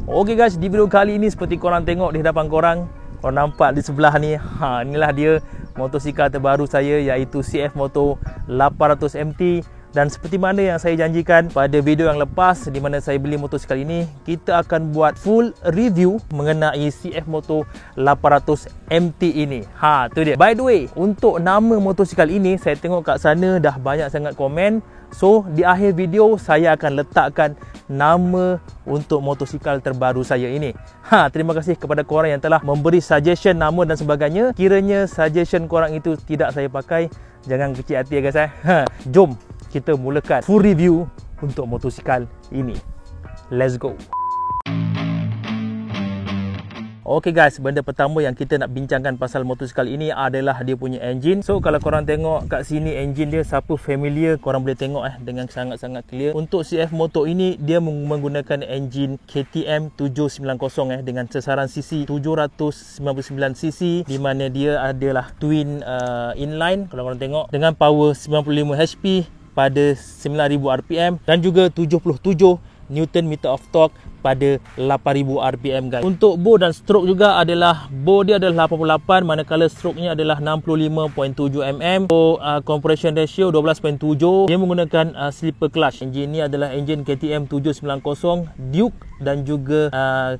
Okey guys, di video kali ini seperti korang tengok di hadapan korang nampak di sebelah ni, inilah dia motosikal terbaru saya, iaitu CF Moto 800 MT. Dan seperti mana yang saya janjikan pada video yang lepas di mana saya beli motosikal ini, kita akan buat full review mengenai CF Moto 800 MT ini. Tu dia. By the way, untuk nama motosikal ini, saya tengok kat sana dah banyak sangat komen. So, di akhir video saya akan letakkan nama untuk motosikal terbaru saya ini. Terima kasih kepada korang yang telah memberi suggestion nama dan sebagainya. Kiranya suggestion korang itu tidak saya pakai, jangan kecil hati ya guys. Jom kita mulakan full review untuk motosikal ini. Let's go. Okey guys, benda pertama yang kita nak bincangkan pasal motosikal ini adalah dia punya engine. So kalau korang tengok kat sini engine dia, siapa familiar korang boleh tengok dengan sangat-sangat clear. Untuk CF Moto ini dia menggunakan engine KTM 790 dengan sesaran cc 799cc, di mana dia adalah twin inline kalau korang tengok, dengan power 95 HP pada 9000 rpm dan juga 77 Newton meter of torque pada 8000 rpm guys. Untuk bore dan stroke juga adalah, bore dia adalah 88, manakala stroke-nya adalah 65.7 mm. So compression ratio 12.7. Dia menggunakan slipper clutch. Engine ni adalah engine KTM 790 Duke dan juga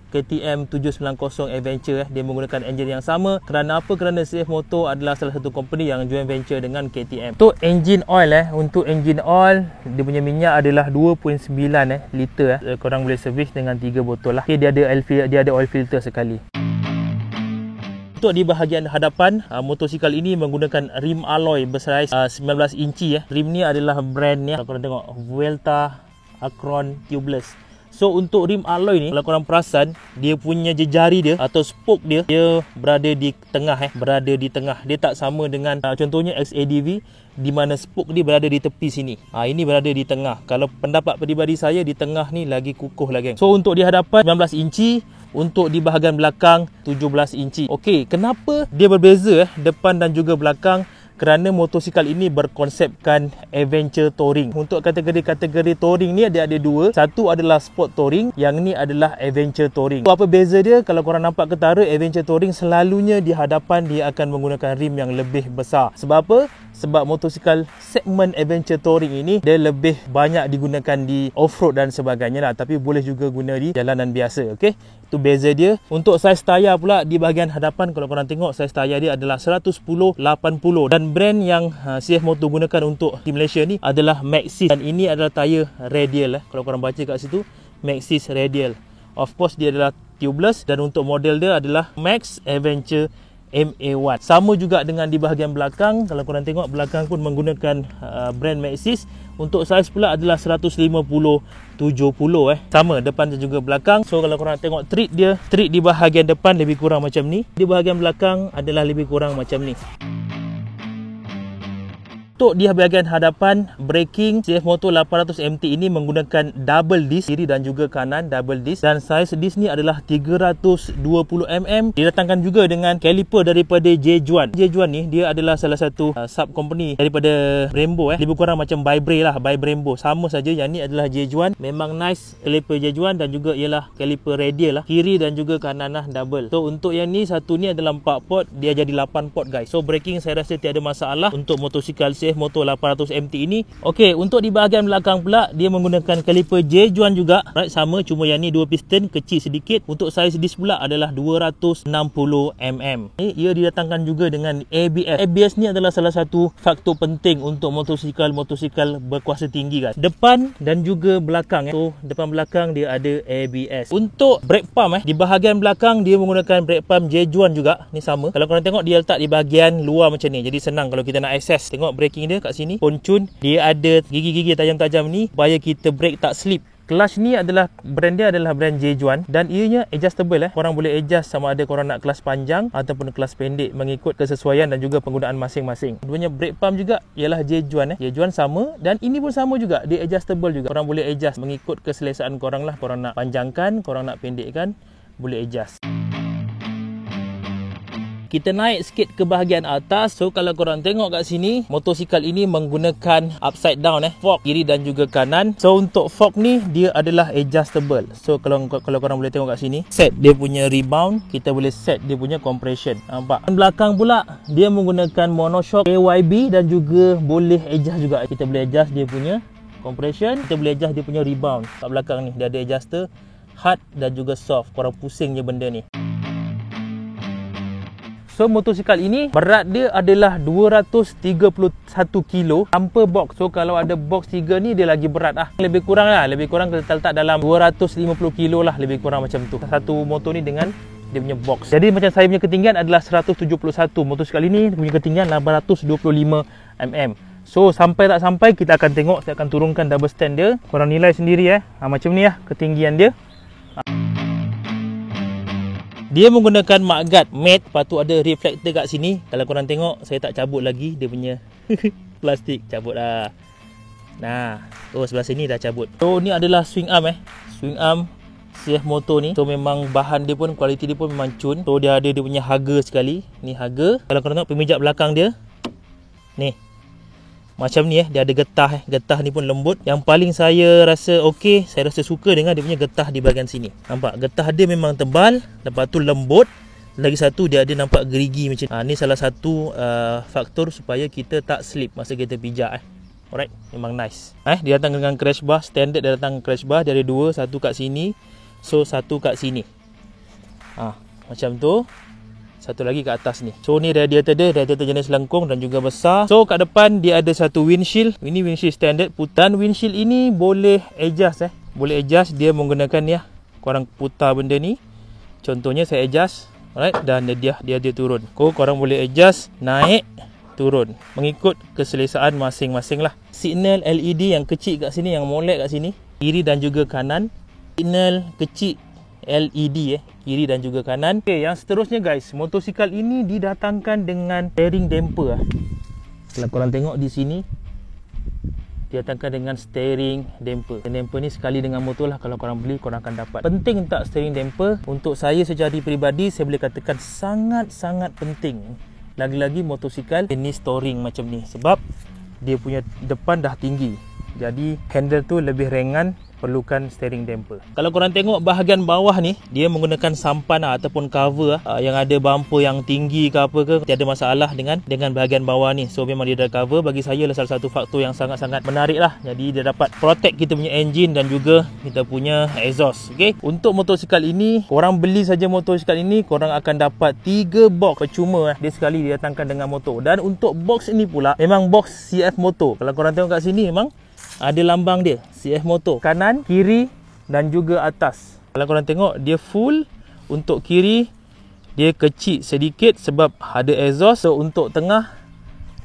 KTM 790 Adventure. Dia menggunakan engine yang sama. Kerana apa? Kerana CF Moto adalah salah satu company yang joint venture dengan KTM. Untuk engine oil untuk engine oil, dia punya minyak adalah 2.9 liter. Korang boleh servis dengan 3 botol lah. Okay, dia ada oil filter sekali. Untuk di bahagian hadapan, motosikal ini menggunakan rim alloy bersaiz 19 inci. Rim ni adalah brand ni, kalau korang tengok, Vuelta Acron Tubeless. So untuk rim alloy ni, kalau korang perasan, dia punya jejari dia atau spoke dia berada di tengah berada di tengah. Dia tak sama dengan contohnya XADV di mana spoke dia berada di tepi sini. Ini berada di tengah. Kalau pendapat peribadi saya, di tengah ni lagi kukuh lah geng. So untuk di hadapan 19 inci, untuk di bahagian belakang 17 inci. Okey, kenapa dia berbeza depan dan juga belakang? Kerana motosikal ini berkonsepkan adventure touring. Untuk kategori-kategori touring ni ada dua. Satu adalah sport touring, yang ni adalah adventure touring. Apa beza dia? Kalau korang nampak ketara, adventure touring selalunya di hadapan dia akan menggunakan rim yang lebih besar. Sebab apa? Sebab motosikal segmen adventure touring ini dia lebih banyak digunakan di off-road dan sebagainya lah. Tapi boleh juga guna di jalanan biasa. Okey, itu beza dia. Untuk saiz tayar pula di bahagian hadapan, kalau korang tengok, saiz tayar dia adalah 110/80. Dan brand yang CF Moto gunakan untuk di Malaysia ni adalah Maxxis. Dan ini adalah tayar radial. Kalau korang baca kat situ, Maxxis radial. Of course dia adalah tubeless, dan untuk model dia adalah Max Adventure MA1. Sama juga dengan di bahagian belakang. Kalau korang tengok, belakang pun menggunakan brand Maxxis. Untuk saiz pula adalah 150/70. Sama depan dan juga belakang. So kalau korang tengok treat dia, treat di bahagian depan lebih kurang macam ni, di bahagian belakang adalah lebih kurang macam ni. Untuk di bahagian hadapan, braking CF Moto 800 MT ini menggunakan double disc, kiri dan juga kanan double disc, dan saiz disc ni adalah 320 mm. Didatangkan juga dengan caliper daripada Jejuan. Jejuan ni dia adalah salah satu sub company daripada Brembo. Lebih kurang macam by Bray lah, by Brembo. Sama saja, yang ni adalah Jejuan. Memang nice caliper Jejuan, dan juga ialah caliper radial lah, kiri dan juga kanan lah double. So untuk yang ni, satu ni adalah 4 port, dia jadi 8 port guys. So braking saya rasa tiada masalah untuk motosikal CF Moto 800 MT ini. Okey, untuk di bahagian belakang pula dia menggunakan kaliper Jejuan juga. Right, sama, cuma yang ni 2 piston, kecil sedikit. Untuk saiz disc pula adalah 260 mm. Ia didatangkan juga dengan ABS. ABS ni adalah salah satu faktor penting untuk motosikal berkuasa tinggi guys. Depan dan juga belakang. So depan belakang dia ada ABS. Untuk brake pump di bahagian belakang dia menggunakan brake pump Jejuan juga. Ni sama. Kalau korang tengok, dia letak di bahagian luar macam ni. Jadi senang kalau kita nak access. Tengok braking dia kat sini, poncun dia ada gigi-gigi tajam-tajam ni supaya kita brake tak slip. Clutch ni adalah brand dia adalah brand Jejuan, dan ianya adjustable. Korang boleh adjust sama ada korang nak kelas panjang ataupun kelas pendek mengikut kesesuaian dan juga penggunaan masing-masing. Keduanya brake pump juga ialah Jejuan. Jejuan sama, dan ini pun sama juga, dia adjustable juga. Korang boleh adjust mengikut keselesaan korang lah. Korang nak panjangkan, korang nak pendekkan, boleh adjust. kita naik sikit ke bahagian atas. So kalau korang tengok kat sini, motosikal ini menggunakan upside down fork kiri dan juga kanan. So untuk fork ni dia adalah adjustable. So kalau korang boleh tengok kat sini, set dia punya rebound, kita boleh set dia punya compression. Nampak? Dan belakang pula dia menggunakan monoshock AYB dan juga boleh adjust juga. Kita boleh adjust dia punya compression, kita boleh adjust dia punya rebound. Kat belakang ni dia ada adjuster hard dan juga soft. Korang pusing je benda ni. So motosikal ini berat dia adalah 231 kilo tanpa box. So kalau ada box 3 ni dia lagi berat lah. Lebih kurang kita letak dalam 250 kilo lah, lebih kurang macam tu. Satu motor ni dengan dia punya box. Jadi macam saya punya ketinggian adalah 171. Motosikal ini punya ketinggian 825 mm. So sampai tak sampai kita akan tengok. Saya akan turunkan double stand dia. Korang nilai sendiri macam ni ketinggian dia. Dia menggunakan mudguard matte, lepas tu ada reflector kat sini. Kalau korang tengok, saya tak cabut lagi dia punya plastik. Cabut lah. Nah, sebelah sini dah cabut. So ni adalah swing arm swing arm CF motor ni. So memang bahan dia pun, kualiti dia pun memang cun. So dia ada dia punya haga sekali. Ni haga. Kalau korang tengok pemijat belakang dia, ni macam ni dia ada getah getah ni pun lembut. Yang paling saya rasa okey, saya rasa suka dengan dia punya getah di bahagian sini. Nampak getah dia memang tebal, lepas tu lembut. Lagi satu dia ada nampak gerigi macam ni. Salah satu faktor supaya kita tak slip masa kita pijak Alright, memang nice. Dia datang dengan crash bar standard, dia datang crash bar, dia ada dua, satu kat sini, so satu kat sini. Macam tu. Satu lagi kat atas ni. So ni radiator dia, radiator jenis lengkung dan juga besar. So kat depan dia ada satu windshield. Ini windshield standard. Dan windshield ini boleh adjust boleh adjust. Dia menggunakan ni korang putar benda ni. Contohnya saya adjust. Alright, dan dia turun. Korang boleh adjust naik, turun mengikut keselesaan masing-masing lah. Signal LED yang kecil kat sini, yang molek kat sini, kiri dan juga kanan. Signal kecil LED kiri dan juga kanan. Yang seterusnya guys, motosikal ini didatangkan dengan steering damper. Kalau korang tengok di sini, didatangkan dengan steering damper. Damper ni sekali dengan motor lah, kalau korang beli korang akan dapat. Penting tak steering damper? Untuk saya secara peribadi, saya boleh katakan sangat-sangat penting. Lagi-lagi motosikal jenis touring macam ni, sebab dia punya depan dah tinggi, jadi handle tu lebih ringan, perlukan steering damper. Kalau korang tengok bahagian bawah ni, dia menggunakan sampan ataupun cover yang ada bumper yang tinggi ke apa ke, tiada masalah dengan bahagian bawah ni. So memang dia ada cover. Bagi saya adalah salah satu faktor yang sangat-sangat menarik lah. Jadi dia dapat protect kita punya engine dan juga kita punya exhaust. Untuk motosikal ini, korang beli saja motosikal ini, korang akan dapat 3 box percuma dia sekali didatangkan dengan motor. Dan untuk box ini pula memang box CF motor. Kalau korang tengok kat sini, memang ada lambang dia CF motor, kanan, kiri dan juga atas. Kalau korang tengok dia full. Untuk kiri dia kecil sedikit sebab ada exhaust. So untuk tengah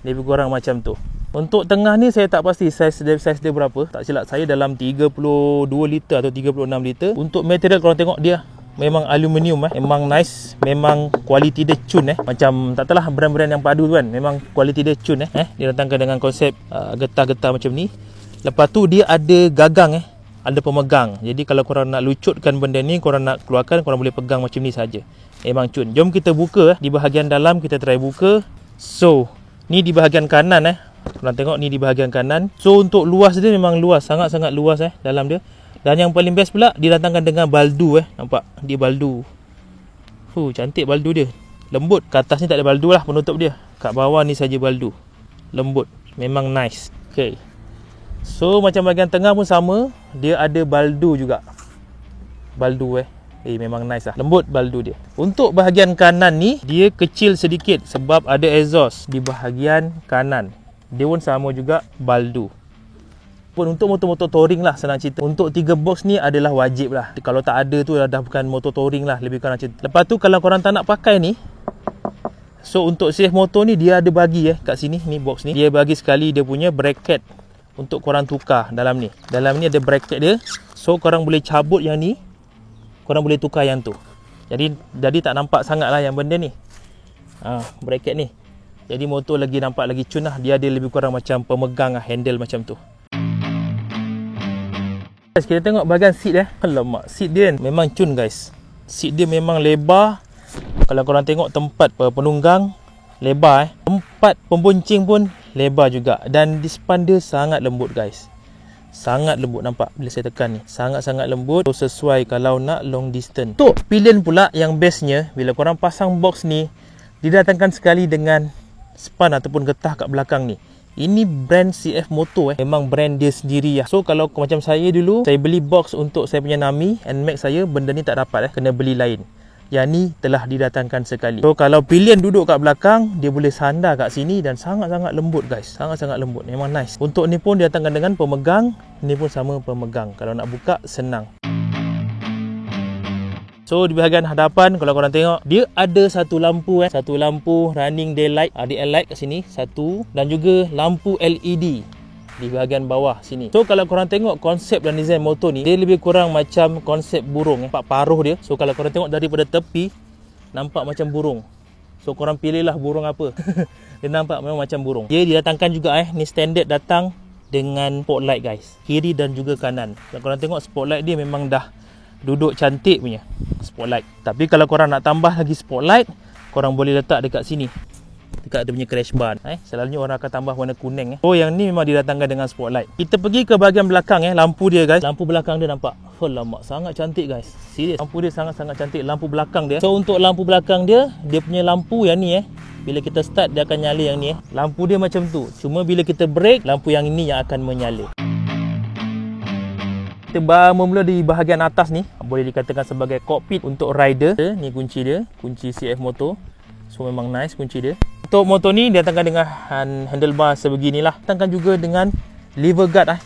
lebih kurang macam tu. Untuk tengah ni saya tak pasti saiz dia berapa. Tak silap saya dalam 32 liter atau 36 liter. Untuk material korang tengok dia memang aluminium memang nice, memang kualiti dia cun macam tak tahulah brand-brand yang padu tu kan, memang kualiti dia cun dia datangkan dengan konsep getah-getah macam ni. Lepas tu dia ada gagang ada pemegang. Jadi kalau korang nak lucutkan benda ni, korang nak keluarkan, korang boleh pegang macam ni saja. Memang cun. Jom kita buka di bahagian dalam, kita try buka. So, ni di bahagian kanan korang tengok ni di bahagian kanan. So untuk luas dia memang luas, sangat-sangat luas dalam dia. Dan yang paling best pula didatangkan dengan baldu nampak? Dia baldu. Cantik baldu dia. Lembut. Kat atas ni tak ada baldu lah penutup dia. Kat bawah ni saja baldu. Lembut. Memang nice. So macam bahagian tengah pun sama, dia ada baldu juga. Baldu memang nice lah. Lembut baldu dia. Untuk bahagian kanan ni, dia kecil sedikit sebab ada exhaust di bahagian kanan. Dia pun sama juga baldu. Pun untuk motor-motor touring lah, senang cerita. Untuk 3 box ni adalah wajib lah. Kalau tak ada tu dah bukan motor touring lah, lebih kurang cerita. Lepas tu kalau korang tak nak pakai ni, so untuk CF motor ni dia ada bagi kat sini, ni box ni. Dia bagi sekali dia punya bracket untuk korang tukar dalam ni. Dalam ni ada bracket dia. So korang boleh cabut yang ni, korang boleh tukar yang tu. Jadi tak nampak sangat lah yang benda ni. Bracket ni. Jadi motor lagi nampak lagi cun lah. Dia ada lebih kurang macam pemegang handle macam tu. Guys, kita tengok bahagian seat Alamak, seat dia memang cun guys. Seat dia memang lebar Kalau korang tengok tempat penunggang lebar tempat pembonceng pun lebar juga. Dan dispan dia sangat lembut guys. Sangat lembut, nampak bila saya tekan ni. Sangat-sangat lembut. So, sesuai kalau nak long distance. Untuk pilihan pula yang bestnya, bila korang pasang box ni, didatangkan sekali dengan span ataupun getah kat belakang ni. Ini brand CF Moto memang brand dia sendiri lah. So kalau macam saya dulu, saya beli box untuk saya punya Nami NMAX saya, benda ni tak dapat kena beli lain. Yang ni telah didatangkan sekali. So kalau pilihan duduk kat belakang, dia boleh sandar kat sini dan sangat-sangat lembut guys. Sangat-sangat lembut, memang nice. Untuk ni pun didatangkan dengan pemegang. Ni pun sama pemegang. Kalau nak buka, senang. So di bahagian hadapan, kalau korang tengok, dia ada satu lampu satu lampu running daylight, RDL light kat sini satu, dan juga lampu LED di bahagian bawah sini. So kalau korang tengok konsep dan design motor ni, dia lebih kurang macam konsep burung nampak paruh dia. So kalau korang tengok daripada tepi, nampak macam burung. So korang pilihlah burung apa. Dia nampak memang macam burung. Dia didatangkan juga ni standard datang dengan spotlight guys, kiri dan juga kanan. Kalau korang tengok spotlight dia memang dah duduk cantik punya spotlight. Tapi kalau korang nak tambah lagi spotlight, korang boleh letak dekat sini, dekat dia punya crash bar. Selalunya orang akan tambah warna kuning. Oh yang ni memang didatangkan dengan spotlight. Kita pergi ke bahagian belakang lampu dia guys. Lampu belakang dia nampak, alamak, sangat cantik guys. Serius, lampu dia sangat-sangat cantik, lampu belakang dia. So untuk lampu belakang dia, dia punya lampu yang ni bila kita start dia akan nyala yang ni lampu dia macam tu. Cuma bila kita brake, lampu yang ini yang akan menyala. Kita bermula di bahagian atas ni, boleh dikatakan sebagai cockpit untuk rider. Ni kunci dia, kunci CF Moto. So memang nice kunci dia. Untuk motor ni datangkan dengan handlebar sebeginilah. Datangkan juga dengan lever guard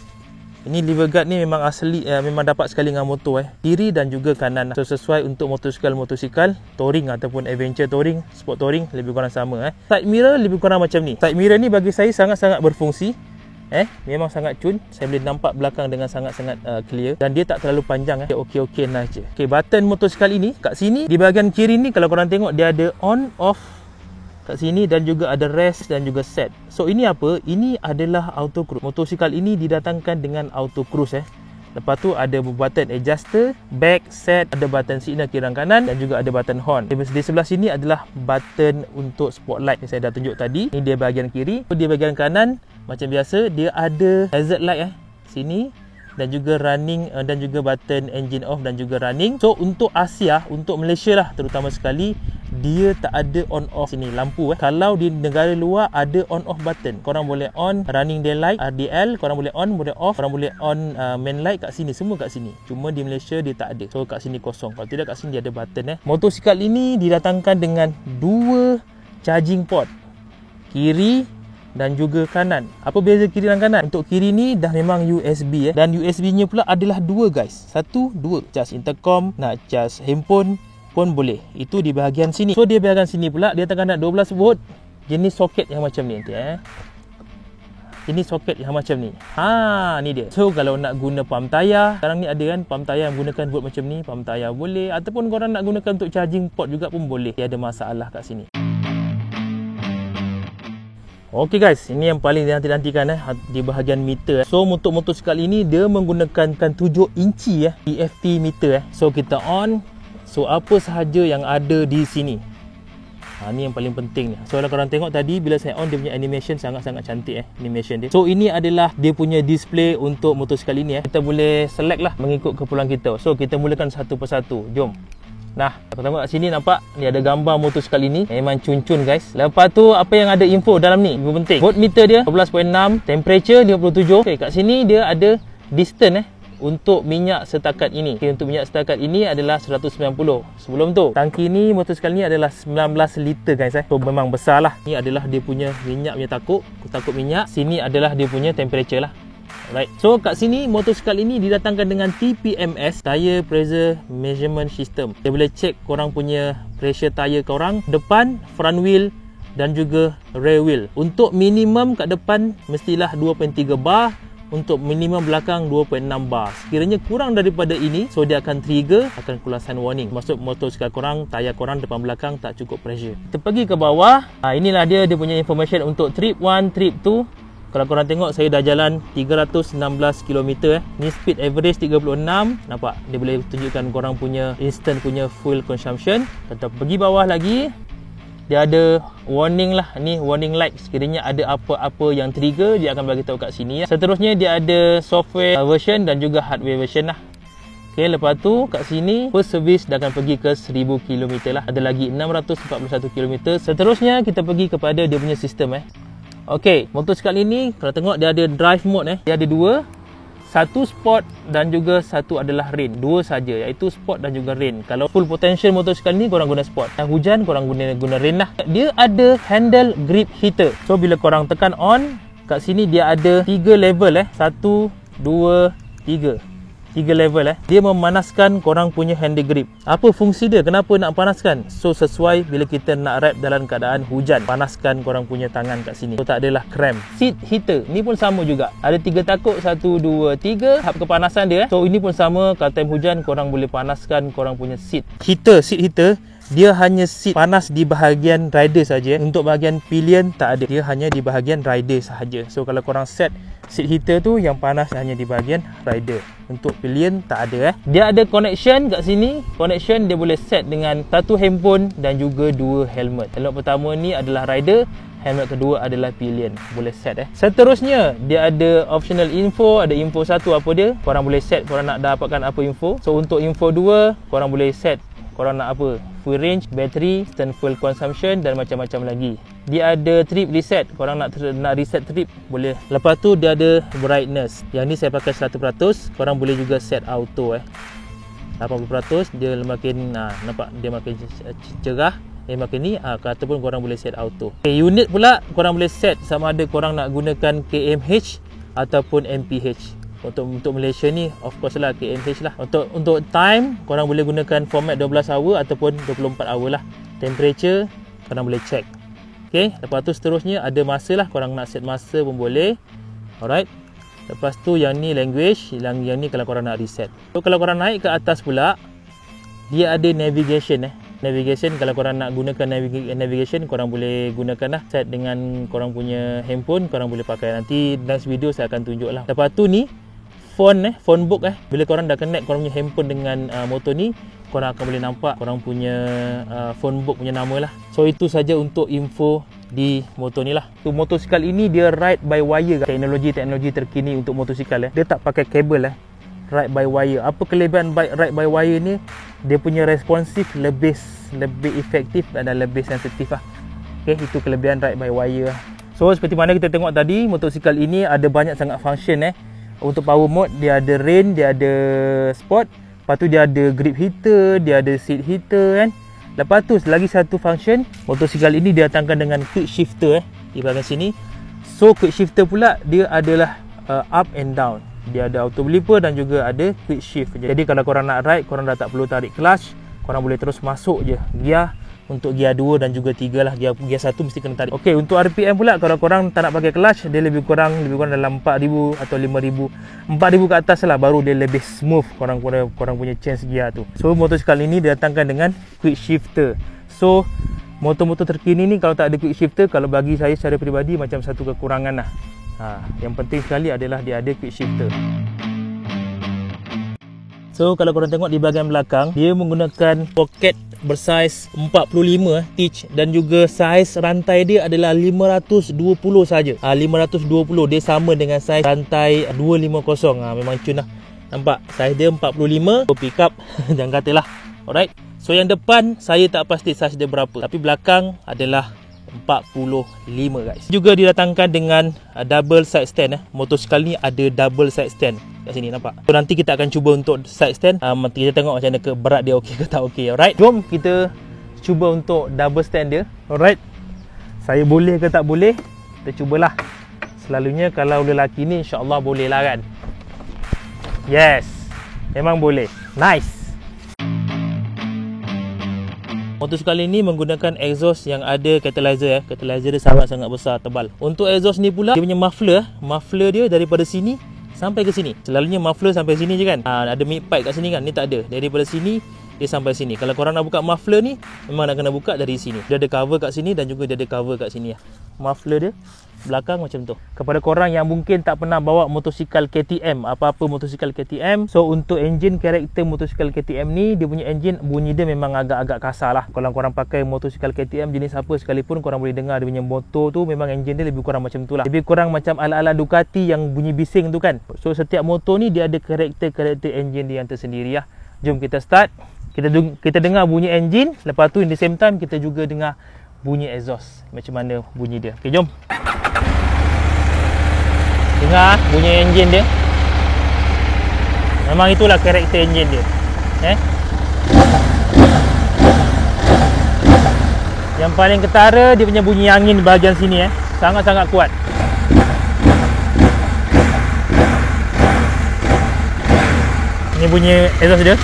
Ini lever guard ni memang asli, memang dapat sekali dengan motor kiri dan juga kanan. So sesuai untuk motosikal touring ataupun adventure touring, sport touring, lebih kurang sama Side mirror lebih kurang macam ni. Side mirror ni bagi saya sangat-sangat berfungsi. Memang sangat cun. Saya boleh nampak belakang dengan sangat-sangat clear. Dan dia tak terlalu panjang Okey nice je. Okay, button motosikal ini kat sini di bahagian kiri ni, kalau korang tengok dia ada on off kat sini dan juga ada rest dan juga set. So ini apa? Ini adalah auto cruise. Motosikal ini didatangkan dengan auto cruise Lepas tu ada button adjuster, back, set, ada button signal kiri dan kanan dan juga ada button horn. Di sebelah sini adalah button untuk spotlight yang saya dah tunjuk tadi. Ini dia bahagian kiri. Di bahagian kanan macam biasa dia ada hazard light sini dan juga running dan juga button engine off dan juga running. So untuk Asia, untuk Malaysia lah terutama sekali, dia tak ada on off sini lampu Kalau di negara luar ada on off button. Korang boleh on running daylight RDL, korang boleh on, boleh off, korang boleh on main light kat sini, semua kat sini. Cuma di Malaysia dia tak ada. So kat sini kosong. Kalau tidak kat sini dia ada button Motosikal ini didatangkan dengan 2 charging port, kiri dan juga kanan. Apa beza kiri dan kanan? Untuk kiri ni dah memang USB dan USB nya pula adalah 2 guys. 1, 2. Charge intercom, nak charge handphone pun boleh. Itu di bahagian sini. So di bahagian sini pula dia akan nak 12 volt. Jenis soket yang macam ni nanti Jenis soket yang macam ni. Ni dia. So kalau nak guna pump tayar, sekarang ni ada pump tayar yang gunakan volt macam ni, pump tayar boleh, ataupun korang nak gunakan untuk charging port juga pun boleh. Dia ada masalah kat sini. Okey guys, ini yang paling dinanti-nantikan di bahagian meter. So untuk motosikal ini dia menggunakan 7 inci EFP meter So kita on. So apa sahaja yang ada di sini. Ni yang paling penting ni. So kalau korang tengok tadi bila saya on, dia punya animation sangat-sangat cantik animation dia. So ini adalah dia punya display untuk motosikal ini Kita boleh select lah mengikut keperluan kita. So kita mulakan satu persatu. Jom. Nah, pertama kat sini nampak ni ada gambar motosikal ini. Memang cun-cun guys. Lepas tu apa yang ada info dalam ni? Info penting. Voltmeter dia 12.6, temperature 57. Okey, kat sini dia ada distance untuk minyak setakat ini. Okay, untuk minyak setakat ini adalah 190. Sebelum tu, tangki ni motosikal ni adalah 19 liter guys So memang besar lah. Ni adalah dia punya minyak punya takuk minyak. Sini adalah dia punya temperature lah. Alright. So kat sini motosikal ini didatangkan dengan TPMS, Tire Pressure Measurement System. Dia boleh check korang punya pressure tire korang depan, front wheel dan juga rear wheel. Untuk minimum kat depan mestilah 2.3 bar, untuk minimum belakang 2.6 bar. Sekiranya kurang daripada ini, so dia akan trigger, akan keluar sign warning. Maksud motosikal korang, tayar korang depan belakang tak cukup pressure. Kita pergi ke bawah. Inilah dia punya information untuk trip 1, trip 2 Kalau korang tengok saya dah jalan 316 km Ni speed average 36. Nampak? Dia boleh tunjukkan korang punya instant punya fuel consumption. Tetap pergi bawah lagi, dia ada warning lah. Ni warning light. Sekiranya ada apa-apa yang trigger, dia akan bagi tahu kat sini. Seterusnya dia ada software version dan juga hardware version lah. Okay, lepas tu kat sini first service dah akan pergi ke 1000 km lah. Ada lagi 641 km. Seterusnya kita pergi kepada dia punya sistem Okey, motosikal ini kalau tengok dia ada drive mode Dia ada dua. Satu sport dan juga satu adalah rain. Dua saja, iaitu sport dan juga rain. Kalau full potential motosikal ni korang guna sport. Dan hujan korang guna rain lah. Dia ada handle grip heater. So bila korang tekan on, kat sini dia ada 3 level 1, 2, 3. 3 level Dia memanaskan korang punya handle grip. Apa fungsi dia? Kenapa nak panaskan? So sesuai bila kita nak ride dalam keadaan hujan, panaskan korang punya tangan kat sini. So tak adalah cramp. Seat heater ni pun sama juga. Ada 3 takuk, 1, 2, 3. Hab kepanasan dia So ini pun sama. Kalau time hujan korang boleh panaskan korang punya seat heater. Dia hanya seat panas di bahagian rider saja. Untuk bahagian pillion tak ada. Dia hanya di bahagian rider sahaja. So kalau korang set seat heater tu, yang panas hanya di bahagian rider. Untuk pillion tak ada Dia ada connection kat sini. Connection dia boleh set dengan satu handphone dan juga 2 helmet. Helmet pertama ni adalah rider, helmet kedua adalah pillion. Boleh set Seterusnya dia ada optional info. Ada info 1 apa dia. Korang boleh set korang nak dapatkan apa info. So untuk info 2 korang boleh set korang nak apa, full range, battery, instant fuel consumption dan macam-macam lagi. Dia ada trip reset. Korang nak reset trip boleh. Lepas tu dia ada brightness. Yang ni saya pakai 100%. Korang boleh juga set auto 80%. Dia makin nampak dia makin cerah. Makin ni ataupun korang boleh set auto. Unit pula korang boleh set sama ada korang nak gunakan kmh ataupun mph. Untuk Malaysia ni of course lah kmh lah. Untuk time korang boleh gunakan format 12 hour ataupun 24 hour lah. Temperature korang boleh check. Okay, lepas tu seterusnya ada masa lah. Korang nak set masa pun boleh. Alright. Lepas tu yang ni language. Yang ni kalau korang nak reset. So kalau korang naik ke atas pula, dia ada navigation Navigation, kalau korang nak gunakan navigation, korang boleh gunakan lah. Set dengan korang punya handphone, korang boleh pakai. Nanti next video saya akan tunjuk lah. Lepas tu ni phone book bila korang dah connect korang punya handphone dengan motor ni, korang akan boleh nampak korang punya phone book punya nama lah. So itu saja untuk info di motor ni lah. So, motosikal ini dia ride by wire. Teknologi terkini untuk motosikal dia tak pakai kabel ride by wire. Apa kelebihan ride by wire ni? Dia punya responsif lebih efektif dan lebih sensitif lah. Okay, itu kelebihan ride by wire lah. So seperti mana kita tengok tadi, motosikal ini ada banyak sangat function Untuk power mode dia ada rain, dia ada sport. Lepas tu dia ada grip heater, dia ada seat heater Lepas tu lagi satu function, motosikal ini didatangkan dengan quick shifter di bahagian sini. So quick shifter pula dia adalah up and down. Dia ada auto blipper dan juga ada quick shift. Jadi kalau korang nak ride, korang dah tak perlu tarik clutch. Korang boleh terus masuk je gear. Untuk gear 2 dan juga 3 lah. Gear 1 mesti kena tarik. Okey, untuk RPM pula, kalau korang tak nak pakai clutch, dia lebih kurang dalam 4000 atau 5000. 4000 ke atas lah baru dia lebih smooth korang punya change gear tu. So motosikal ini didatangkan dengan quick shifter. So motor-motor terkini ni kalau tak ada quick shifter, kalau bagi saya secara peribadi macam satu kekurangan lah. Yang penting sekali adalah dia ada quick shifter. So kalau korang tengok di bahagian belakang, dia menggunakan pocket bersaiz 45 teach dan juga saiz rantai dia adalah 520 saja. 520 dia sama dengan saiz rantai 250. Memang cun lah. Nampak saiz dia 45. So pick up jangan katalah. Alright. So yang depan saya tak pasti saiz dia berapa, tapi belakang adalah 45 guys. Juga didatangkan dengan double side stand. Motosikal ni ada double side stand kat sini, nampak. So nanti kita akan cuba untuk side stand. Nanti kita tengok macam mana ke berat dia okey ke tak okey. Alright, jom kita cuba untuk double stand dia. Alright, saya boleh ke tak boleh, kita cubalah. Selalunya kalau lelaki ni insya-Allah boleh lah kan. Yes, memang boleh. Nice. Motosikal ini menggunakan exhaust yang ada catalyzer. Catalyzer dia sangat-sangat besar, tebal. Untuk exhaust ni pula, dia punya muffler dia daripada sini sampai ke sini. Selalunya muffler sampai sini je kan. Ada mid pipe kat sini kan. Ni tak ada. Daripada sini dia sampai sini. Kalau korang nak buka muffler ni, memang nak kena buka dari sini. Dia ada cover kat sini dan juga dia ada cover kat sini. Muffler dia belakang macam tu. Kepada korang yang mungkin tak pernah bawa motosikal KTM, apa-apa motosikal KTM, so untuk enjin karakter motosikal KTM ni, dia punya enjin bunyi dia memang agak-agak kasar lah. Kalau korang pakai motosikal KTM jenis apa sekalipun, korang boleh dengar dia punya motor tu memang enjin dia lebih kurang macam tu lah. Lebih kurang macam ala-ala Ducati yang bunyi bising tu kan. So setiap motor ni dia ada karakter enjin dia yang tersendiri lah. Jom kita start. Kita dengar bunyi enjin, lepas tu in the same time kita juga dengar bunyi exhaust, macam mana bunyi dia. Okay, jom. Dengar bunyi enjin dia. Memang itulah karakter enjin dia. Yang paling ketara dia punya bunyi angin bahagian sini sangat-sangat kuat. Ini bunyi exhaust dia.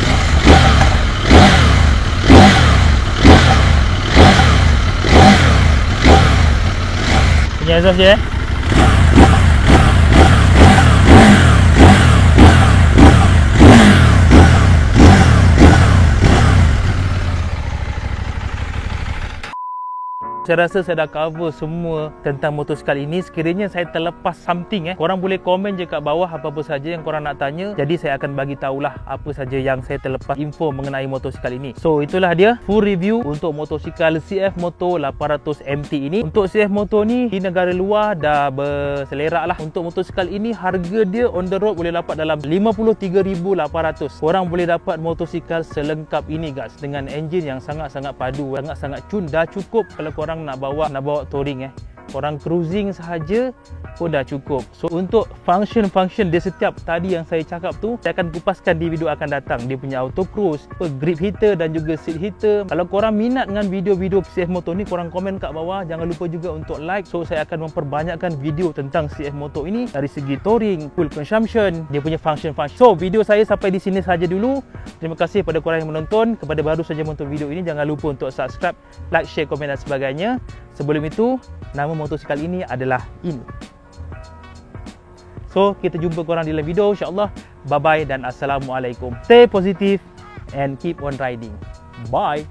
Bunyi exhaust dia. Saya rasa saya dah cover semua tentang motosikal ini. Sekiranya saya terlepas something, korang boleh komen je kat bawah apa-apa saja yang korang nak tanya. Jadi saya akan bagi tahulah apa saja yang saya terlepas info mengenai motosikal ini. So itulah dia full review untuk motosikal CF Moto 800 MT ini. Untuk CF Moto ni di negara luar dah berselerak lah. Untuk motosikal ini harga dia on the road boleh dapat dalam 53,800. Korang boleh dapat motosikal selengkap ini guys, dengan enjin yang sangat-sangat padu, sangat-sangat cun. Dah cukup kalau korang nak bawa touring. Korang cruising sahaja pun dah cukup. So untuk function dia setiap tadi yang saya cakap tu, saya akan kupaskan di video akan datang. Dia punya auto cruise, grip heater dan juga seat heater. Kalau korang minat dengan video-video CF Moto ni, korang komen kat bawah. Jangan lupa juga untuk like. So saya akan memperbanyakkan video tentang CF Moto ini dari segi touring, fuel consumption, dia punya function. So video saya sampai di sini saja dulu. Terima kasih kepada korang yang menonton. Kepada baru saja menonton video ini, jangan lupa untuk subscribe, like, share, komen dan sebagainya. Sebelum itu, nama motosikal ini adalah ini. So kita jumpa korang di lain video, insyaAllah. Bye bye dan Assalamualaikum. Stay positive and keep on riding. Bye.